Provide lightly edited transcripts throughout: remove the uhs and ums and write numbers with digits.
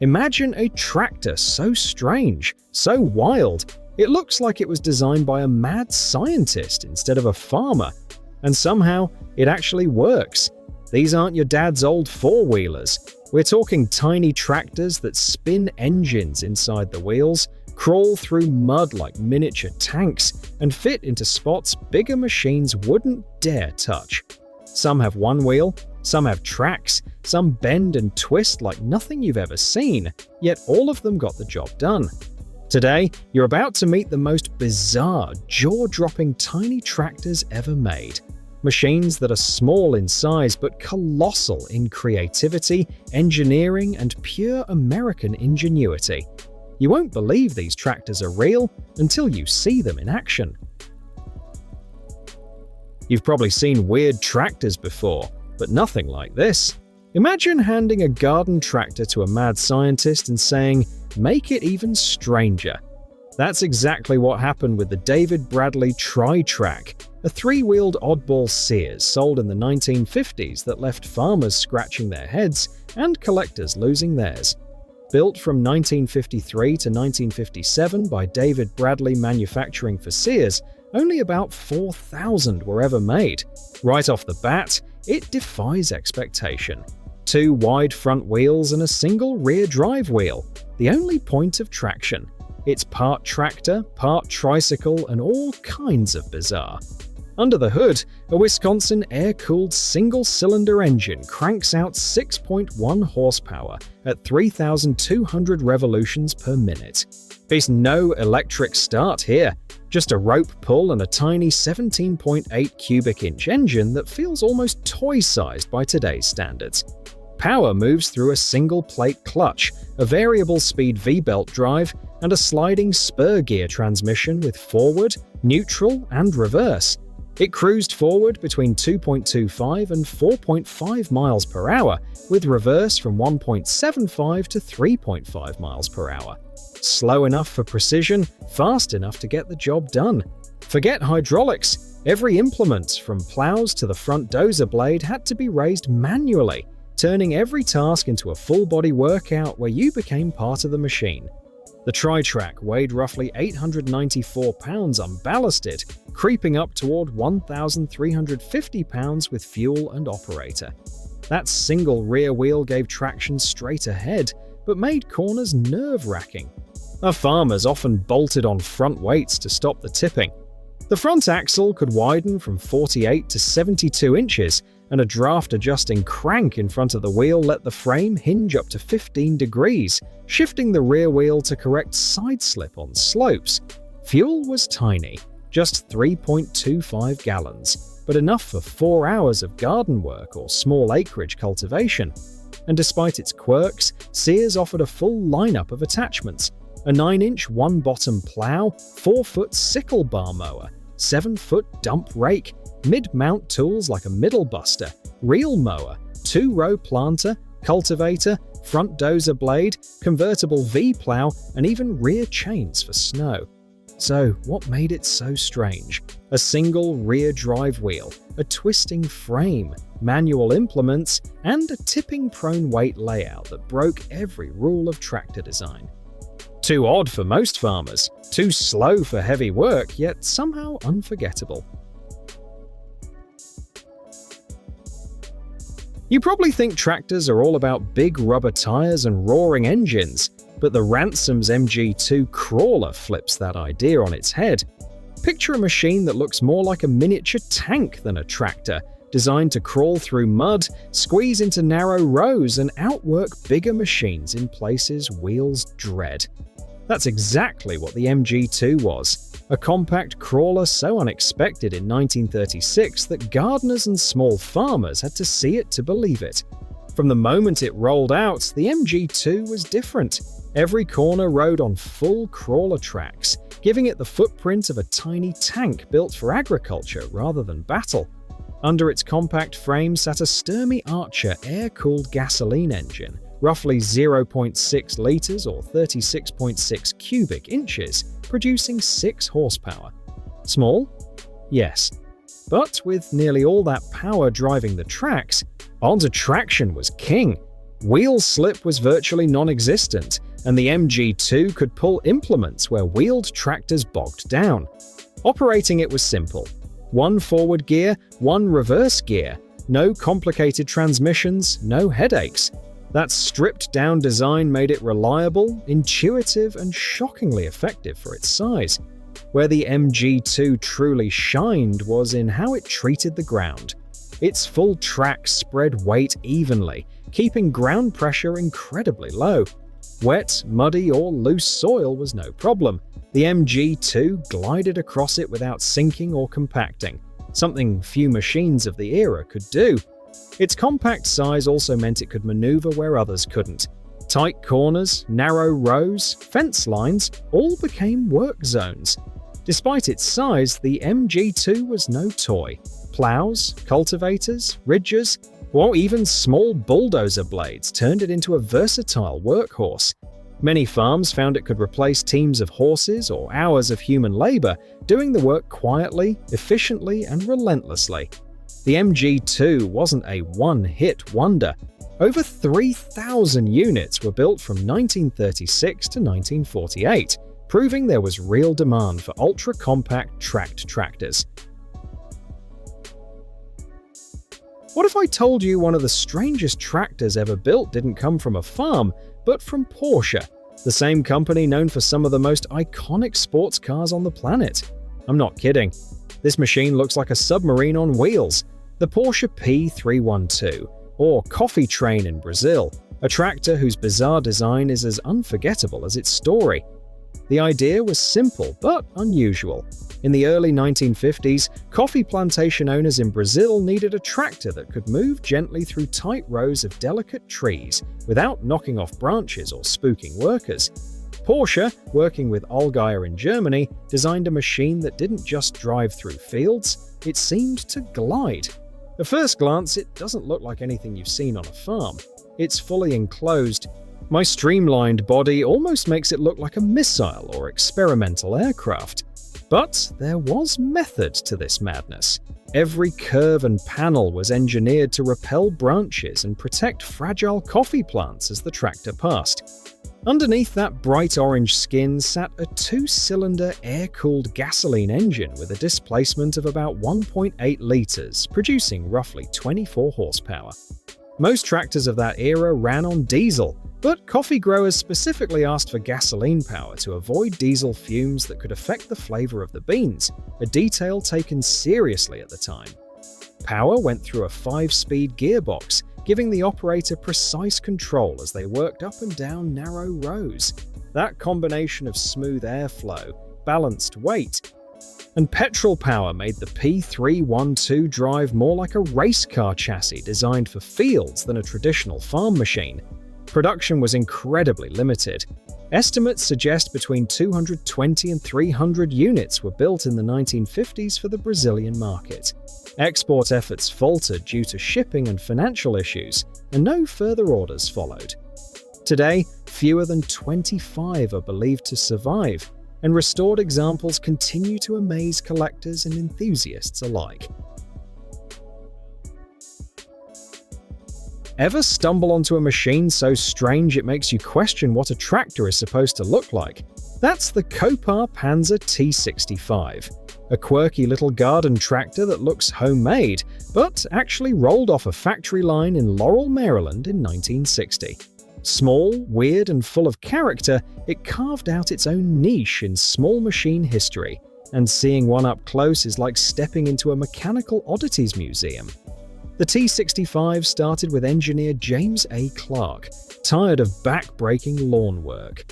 Imagine a tractor so strange, so wild, it looks like it was designed by a mad scientist instead of a farmer. And somehow, it actually works. These aren't your dad's old four-wheelers. We're talking tiny tractors that spin engines inside the wheels, crawl through mud like miniature tanks, and fit into spots bigger machines wouldn't dare touch. Some have one wheel, some have tracks, some bend and twist like nothing you've ever seen, yet all of them got the job done. Today, you're about to meet the most bizarre, jaw-dropping tiny tractors ever made. Machines that are small in size but colossal in creativity, engineering, and pure American ingenuity. You won't believe these tractors are real until you see them in action. You've probably seen weird tractors before, but nothing like this. Imagine handing a garden tractor to a mad scientist and saying, "Make it even stranger." That's exactly what happened with the David Bradley Tri-trac, a three-wheeled oddball Sears sold in the 1950s that left farmers scratching their heads and collectors losing theirs. Built from 1953 to 1957 by David Bradley Manufacturing for Sears, only about 4,000 were ever made. Right off the bat, it defies expectation. 2 wide front wheels and a single rear drive wheel, the only point of traction. It's part tractor, part tricycle, and all kinds of bizarre. Under the hood, a Wisconsin air-cooled single-cylinder engine cranks out 6.1 horsepower at 3,200 revolutions per minute. There's no electric start here, just a rope pull and a tiny 17.8 cubic inch engine that feels almost toy-sized by today's standards. Power moves through a single-plate clutch, a variable speed V-belt drive, and a sliding spur gear transmission with forward, neutral, and reverse. It cruised forward between 2.25 and 4.5 miles per hour, with reverse from 1.75 to 3.5 miles per hour. Slow enough for precision, fast enough to get the job done. Forget hydraulics. Every implement, from plows to the front dozer blade, had to be raised manually, turning every task into a full-body workout where you became part of the machine. The Tri-trac weighed roughly 894 pounds unballasted, creeping up toward 1,350 pounds with fuel and operator. That single rear wheel gave traction straight ahead, but made corners nerve-wracking. Our farmers often bolted on front weights to stop the tipping. The front axle could widen from 48 to 72 inches, and a draft-adjusting crank in front of the wheel let the frame hinge up to 15 degrees, shifting the rear wheel to correct side slip on slopes. Fuel was tiny, just 3.25 gallons, but enough for 4 hours of garden work or small acreage cultivation. And despite its quirks, Sears offered a full lineup of attachments: a 9-inch one-bottom plow, 4-foot sickle bar mower, 7-foot dump rake, mid-mount tools like a middle buster, reel mower, 2-row planter, cultivator, front dozer blade, convertible V-plow, and even rear chains for snow. So, what made it so strange? A single rear drive wheel, a twisting frame, manual implements, and a tipping-prone weight layout that broke every rule of tractor design. Too odd for most farmers, too slow for heavy work, yet somehow unforgettable. You probably think tractors are all about big rubber tires and roaring engines, but the Ransomes MG2 crawler flips that idea on its head. Picture a machine that looks more like a miniature tank than a tractor, designed to crawl through mud, squeeze into narrow rows, and outwork bigger machines in places wheels dread. That's exactly what the MG2 was. A compact crawler so unexpected in 1936 that gardeners and small farmers had to see it to believe it. From the moment it rolled out, the MG2 was different. Every corner rode on full crawler tracks, giving it the footprint of a tiny tank built for agriculture rather than battle. Under its compact frame sat a Sturmey Archer air-cooled gasoline engine, roughly 0.6 liters or 36.6 cubic inches, producing 6 horsepower. Small? Yes. But with nearly all that power driving the tracks, on-to-traction was king. Wheel slip was virtually non-existent, and the MG2 could pull implements where wheeled tractors bogged down. Operating it was simple. One forward gear, one reverse gear, no complicated transmissions, no headaches. That stripped-down design made it reliable, intuitive, and shockingly effective for its size. Where the MG2 truly shined was in how it treated the ground. Its full track spread weight evenly, keeping ground pressure incredibly low. Wet, muddy, or loose soil was no problem. The MG2 glided across it without sinking or compacting, something few machines of the era could do. Its compact size also meant it could maneuver where others couldn't. Tight corners, narrow rows, fence lines all became work zones. Despite its size, the MG2 was no toy. Plows, cultivators, ridgers, or even small bulldozer blades turned it into a versatile workhorse. Many farms found it could replace teams of horses or hours of human labor, doing the work quietly, efficiently, and relentlessly. The MG2 wasn't a one-hit wonder. Over 3,000 units were built from 1936 to 1948, proving there was real demand for ultra-compact tracked tractors. What if I told you one of the strangest tractors ever built didn't come from a farm, but from Porsche, the same company known for some of the most iconic sports cars on the planet? I'm not kidding. This machine looks like a submarine on wheels. The Porsche P312, or Coffee Train in Brazil, a tractor whose bizarre design is as unforgettable as its story. The idea was simple but unusual. In the early 1950s, coffee plantation owners in Brazil needed a tractor that could move gently through tight rows of delicate trees without knocking off branches or spooking workers. Porsche, working with Allgaier in Germany, designed a machine that didn't just drive through fields, it seemed to glide. At first glance, it doesn't look like anything you've seen on a farm. It's fully enclosed. My streamlined body almost makes it look like a missile or experimental aircraft. But there was method to this madness. Every curve and panel was engineered to repel branches and protect fragile coffee plants as the tractor passed. Underneath that bright orange skin sat a two-cylinder air-cooled gasoline engine with a displacement of about 1.8 liters, producing roughly 24 horsepower. Most tractors of that era ran on diesel, but coffee growers specifically asked for gasoline power to avoid diesel fumes that could affect the flavor of the beans, a detail taken seriously at the time. Power went through a 5-speed gearbox, giving the operator precise control as they worked up and down narrow rows. That combination of smooth airflow, balanced weight, and petrol power made the P312 drive more like a race car chassis designed for fields than a traditional farm machine. Production was incredibly limited. Estimates suggest between 220 and 300 units were built in the 1950s for the Brazilian market. Export efforts faltered due to shipping and financial issues, and no further orders followed. Today, fewer than 25 are believed to survive, and restored examples continue to amaze collectors and enthusiasts alike. Ever stumble onto a machine so strange it makes you question what a tractor is supposed to look like? That's the Copar Panzer T65, a quirky little garden tractor that looks homemade, but actually rolled off a factory line in Laurel, Maryland in 1960. Small, weird, and full of character, it carved out its own niche in small machine history, and seeing one up close is like stepping into a mechanical oddities museum. The T65 started with engineer James A. Clark, tired of back-breaking lawn work.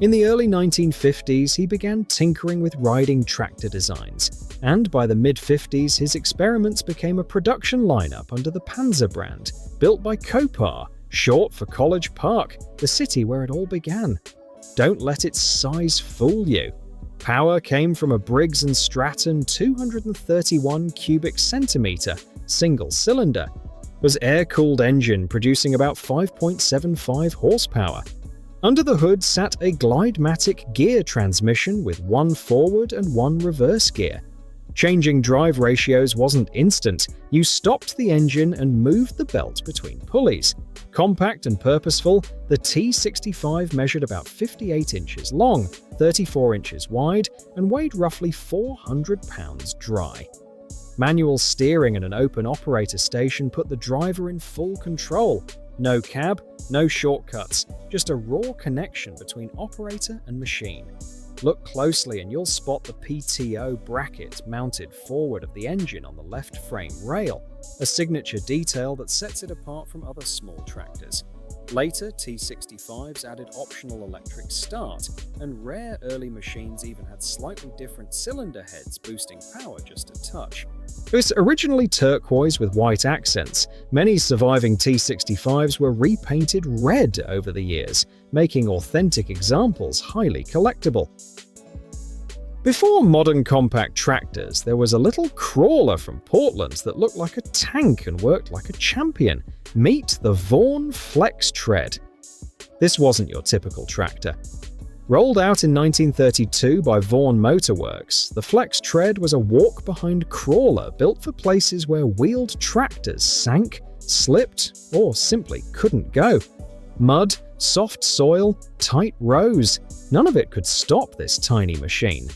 In the early 1950s, he began tinkering with riding tractor designs, and by the mid-50s, his experiments became a production lineup under the Panzer brand, built by Copar, short for College Park, the city where it all began. Don't let its size fool you. Power came from a Briggs & Stratton 231 cubic centimeter single-cylinder, was air-cooled engine producing about 5.75 horsepower. Under the hood sat a Glide-matic gear transmission with one forward and one reverse gear. Changing drive ratios wasn't instant. You stopped the engine and moved the belt between pulleys. Compact and purposeful, the T65 measured about 58 inches long, 34 inches wide, and weighed roughly 400 pounds dry. Manual steering and an open operator station put the driver in full control. No cab, no shortcuts, just a raw connection between operator and machine. Look closely and you'll spot the PTO bracket mounted forward of the engine on the left frame rail, a signature detail that sets it apart from other small tractors. Later, T65s added optional electric start, and rare early machines even had slightly different cylinder heads boosting power just a touch. It was originally turquoise with white accents. Many surviving T65s were repainted red over the years, making authentic examples highly collectible. Before modern compact tractors, there was a little crawler from Portland that looked like a tank and worked like a champion. Meet the Vaughn Flex Tread. This wasn't your typical tractor. Rolled out in 1932 by Vaughn Motor Works, the Flex Tread was a walk-behind crawler built for places where wheeled tractors sank, slipped, or simply couldn't go. Mud, soft soil, tight rows, none of it could stop this tiny machine.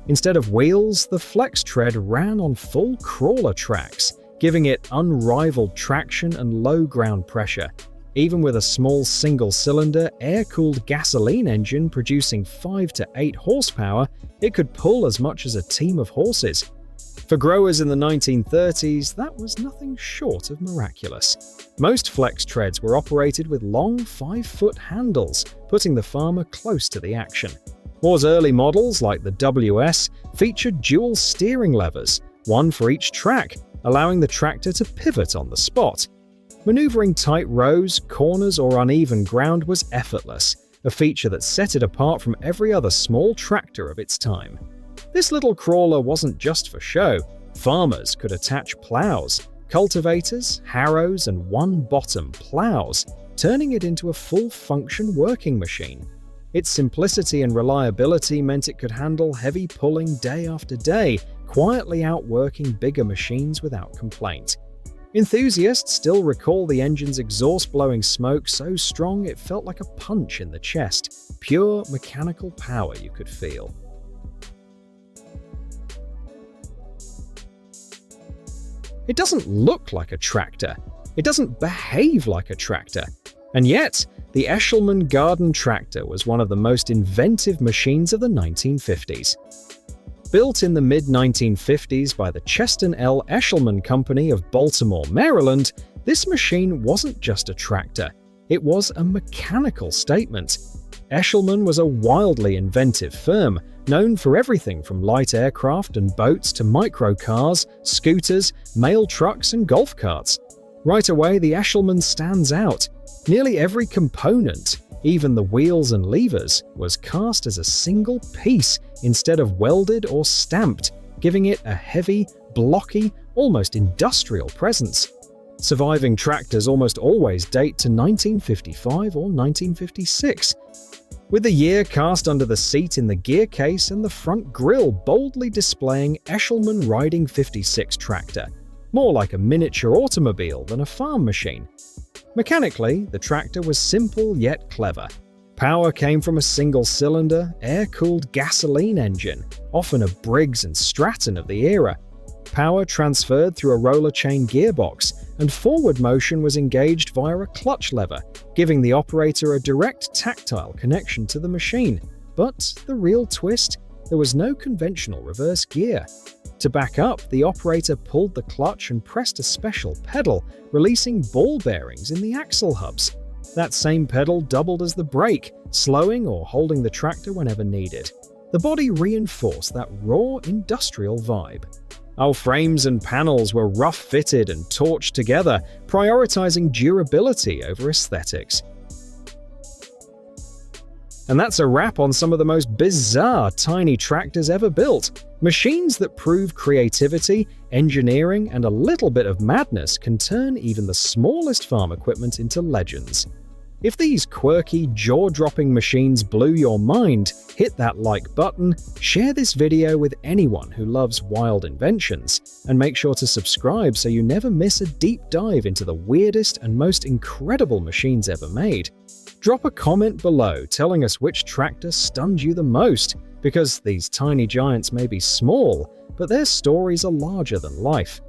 Instead of wheels, the Flex Tread ran on full crawler tracks, giving it unrivaled traction and low ground pressure. Even with a small single-cylinder, air-cooled gasoline engine producing 5 to 8 horsepower, it could pull as much as a team of horses. For growers in the 1930s, that was nothing short of miraculous. Most Flex Treads were operated with long 5-foot handles, putting the farmer close to the action. Moore's early models, like the WS, featured dual steering levers, one for each track, allowing the tractor to pivot on the spot. Maneuvering tight rows, corners, or uneven ground was effortless, a feature that set it apart from every other small tractor of its time. This little crawler wasn't just for show. Farmers could attach plows, cultivators, harrows, and one-bottom plows, turning it into a full-function working machine. Its simplicity and reliability meant it could handle heavy pulling day after day, quietly outworking bigger machines without complaint. Enthusiasts still recall the engine's exhaust blowing smoke so strong it felt like a punch in the chest, pure mechanical power you could feel. It doesn't look like a tractor. It doesn't behave like a tractor. And yet, the Echelman garden tractor was one of the most inventive machines of the 1950s. Built in the mid-1950s by the Cheston L. Echelman Company of Baltimore, Maryland, this machine wasn't just a tractor. It was a mechanical statement. Echelman was a wildly inventive firm, known for everything from light aircraft and boats to microcars, scooters, mail trucks, and golf carts. Right away, the Echelman stands out. Nearly every component, even the wheels and levers, was cast as a single piece instead of welded or stamped, giving it a heavy, blocky, almost industrial presence. Surviving tractors almost always date to 1955 or 1956, with the year cast under the seat in the gear case and the front grille boldly displaying Echelman Riding 56 tractor, more like a miniature automobile than a farm machine. Mechanically, the tractor was simple yet clever. Power came from a single-cylinder, air-cooled gasoline engine, often a Briggs & Stratton of the era. Power transferred through a roller chain gearbox, and forward motion was engaged via a clutch lever, giving the operator a direct tactile connection to the machine. But the real twist? There was no conventional reverse gear. To back up, the operator pulled the clutch and pressed a special pedal, releasing ball bearings in the axle hubs. That same pedal doubled as the brake, slowing or holding the tractor whenever needed. The body reinforced that raw industrial vibe. Our frames and panels were rough-fitted and torched together, prioritizing durability over aesthetics. And that's a wrap on some of the most bizarre tiny tractors ever built. Machines that prove creativity, engineering, and a little bit of madness can turn even the smallest farm equipment into legends. If these quirky, jaw-dropping machines blew your mind, hit that like button, share this video with anyone who loves wild inventions, and make sure to subscribe so you never miss a deep dive into the weirdest and most incredible machines ever made. Drop a comment below telling us which tractor stunned you the most, because these tiny giants may be small, but their stories are larger than life.